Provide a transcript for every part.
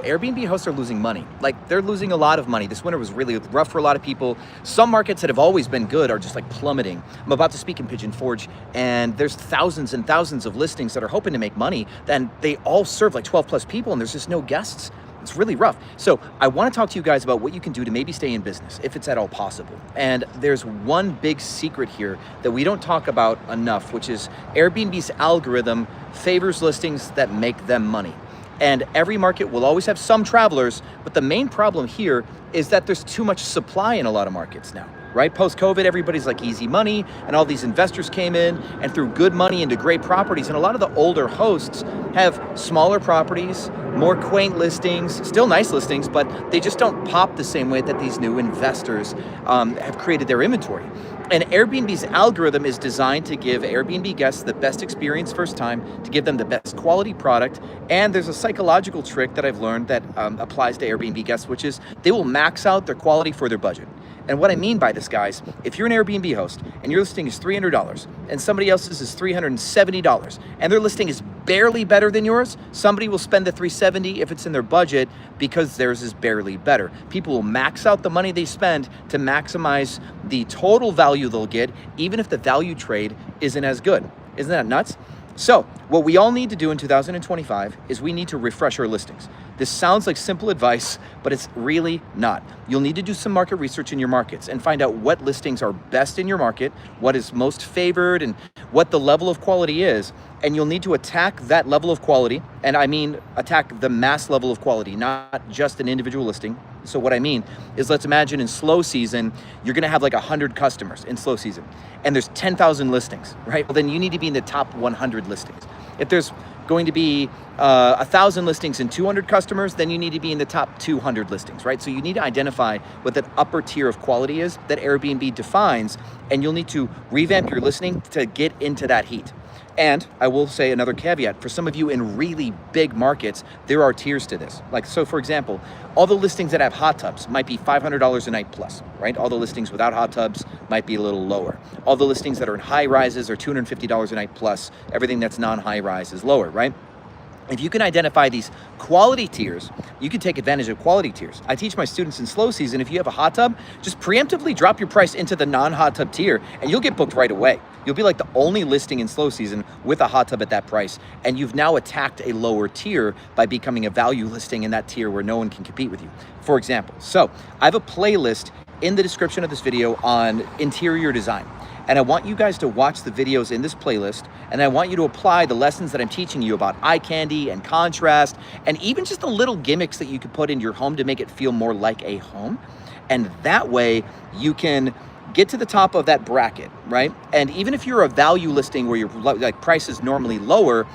Airbnb hosts are losing money. Like, they're losing a lot of money. This winter was really rough for a lot of people. Some markets that have always been good are just like plummeting. I'm about to speak in Pigeon Forge, and there's thousands and thousands of listings that are hoping to make money. Then they all serve like 12 plus people, and there's just no guests. It's really rough. So I want to talk to you guys about what you can do to maybe stay in business, if it's at all possible. And there's one big secret here that we don't talk about enough, which is Airbnb's algorithm favors listings that make them money. And every market will always have some travelers, but the main problem here is that there's too much supply in a lot of markets now, right? Post-COVID, everybody's like easy money, and all these investors came in and threw good money into great properties. And a lot of the older hosts have smaller properties, more quaint listings, still nice listings, but they just don't pop the same way that these new investors have created their inventory. And Airbnb's algorithm is designed to give Airbnb guests the best experience first time, to give them the best quality product. And there's a psychological trick that I've learned that applies to Airbnb guests, which is they will max out their quality for their budget. And what I mean by this, guys, if you're an Airbnb host and your listing is $300 and somebody else's is $370 and their listing is barely better than yours, somebody will spend the $370 if it's in their budget because theirs is barely better. People will max out the money they spend to maximize the total value they'll get, even if the value trade isn't as good. Isn't that nuts? So what we all need to do in 2025 is we need to refresh our listings. This sounds like simple advice, but it's really not. You'll need to do some market research in your markets and find out what listings are best in your market, what is most favored, and what the level of quality is. And you'll need to attack that level of quality. And I mean, attack the mass level of quality, not just an individual listing. So what I mean is, let's imagine in slow season, you're gonna have like 100 customers in slow season, and there's 10,000 listings, right? Well, then you need to be in the top 100 listings. If there's going to be 1,000 listings and 200 customers, then you need to be in the top 200 listings, right? So you need to identify what that upper tier of quality is that Airbnb defines, and you'll need to revamp your listing to get into that heat. And I will say another caveat, for some of you in really big markets, there are tiers to this. Like, so for example, all the listings that have hot tubs might be $500 a night plus, right? All the listings without hot tubs might be a little lower. All the listings that are in high rises are $250 a night plus. Everything that's non-high rise is lower, right? If you can identify these quality tiers, you can take advantage of quality tiers. I teach my students in slow season, if you have a hot tub, just preemptively drop your price into the non-hot tub tier and you'll get booked right away. You'll be like the only listing in slow season with a hot tub at that price. And you've now attacked a lower tier by becoming a value listing in that tier where no one can compete with you, for example. So I have a playlist in the description of this video on interior design. And I want you guys to watch the videos in this playlist, and I want you to apply the lessons that I'm teaching you about eye candy and contrast, and even just the little gimmicks that you could put in your home to make it feel more like a home. And that way you can get to the top of that bracket, right? And even if you're a value listing where your like price is normally lower,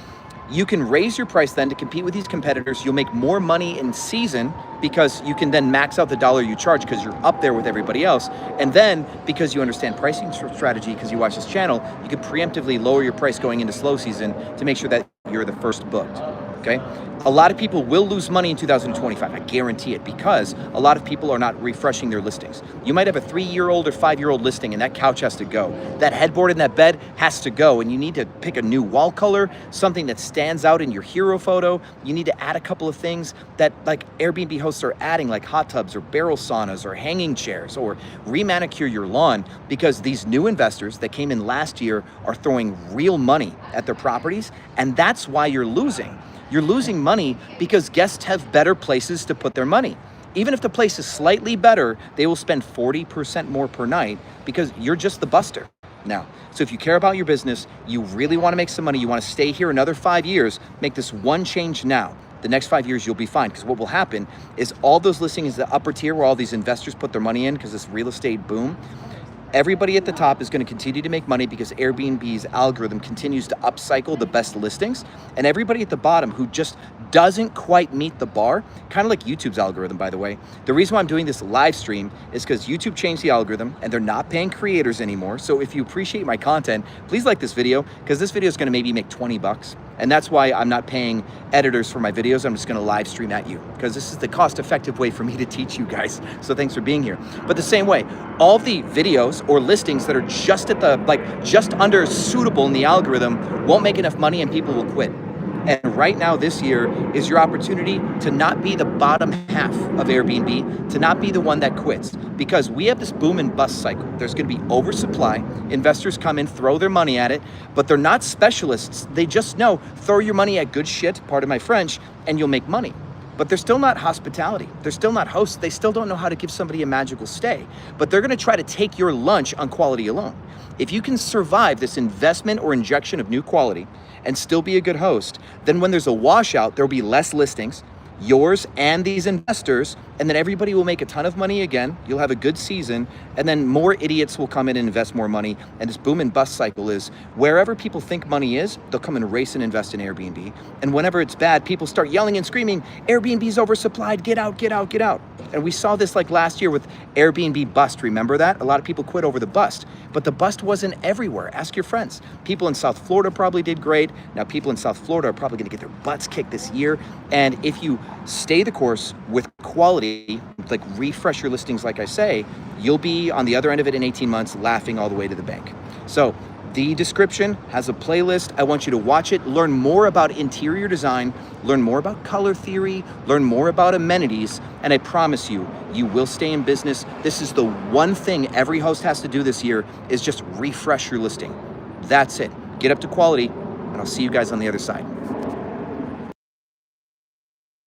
you can raise your price then to compete with these competitors. You'll make more money in season because you can then max out the dollar you charge because you're up there with everybody else. And then because you understand pricing strategy, because you watch this channel, you can preemptively lower your price going into slow season to make sure that you're the first booked, okay? A lot of people will lose money in 2025, I guarantee it, because a lot of people are not refreshing their listings. You might have a 3-year-old or 5-year-old listing and that couch has to go. That headboard in that bed has to go, and you need to pick a new wall color, something that stands out in your hero photo. You need to add a couple of things that like Airbnb hosts are adding, like hot tubs or barrel saunas or hanging chairs, or re-manicure your lawn, because these new investors that came in last year are throwing real money at their properties, and that's why you're losing. You're losing money because guests have better places to put their money. Even if the place is slightly better, they will spend 40% more per night because you're just the buster now. So if you care about your business, you really want to make some money, you want to stay here another 5 years, make this one change now. The next 5 years, you'll be fine, because what will happen is all those listings, the upper tier where all these investors put their money in because this real estate boom, everybody at the top is going to continue to make money because Airbnb's algorithm continues to upcycle the best listings. And everybody at the bottom who just doesn't quite meet the bar, kind of like YouTube's algorithm, by the way. The reason why I'm doing this live stream is because YouTube changed the algorithm and they're not paying creators anymore. So if you appreciate my content, please like this video, because this video is going to maybe make 20 bucks. And that's why I'm not paying editors for my videos. I'm just going to live stream at you, because this is the cost-effective way for me to teach you guys. So thanks for being here. But the same way, all the videos or listings that are just at the, just under suitable in the algorithm won't make enough money and people will quit. And right now, this year is your opportunity to not be the bottom half of Airbnb, to not be the one that quits. Because we have this boom and bust cycle. There's going to be oversupply. Investors come in, throw their money at it, but they're not specialists. They just know, throw your money at good shit, pardon my French, and you'll make money. But they're still not hospitality. They're still not hosts. They still don't know how to give somebody a magical stay. But they're gonna try to take your lunch on quality alone. If you can survive this investment or injection of new quality and still be a good host, then when there's a washout, there'll be less listings, yours and these investors, and then everybody will make a ton of money again. You'll have a good season, and then more idiots will come in and invest more money. And this boom and bust cycle is wherever people think money is, they'll come and race and invest in Airbnb. And whenever it's bad, people start yelling and screaming, Airbnb's oversupplied, get out, get out, get out. And we saw this like last year with Airbnb bust. Remember that? A lot of people quit over the bust, but the bust wasn't everywhere. Ask your friends. People in South Florida probably did great. Now people in South Florida are probably gonna get their butts kicked this year. And if you stay the course with quality, like refresh your listings, like I say, you'll be on the other end of it in 18 months, laughing all the way to the bank. So the description has a playlist. I want you to watch it, learn more about interior design, learn more about color theory, learn more about amenities, and I promise you, you will stay in business. This is the one thing every host has to do this year is just refresh your listing. That's it. Get up to quality, and I'll see you guys on the other side.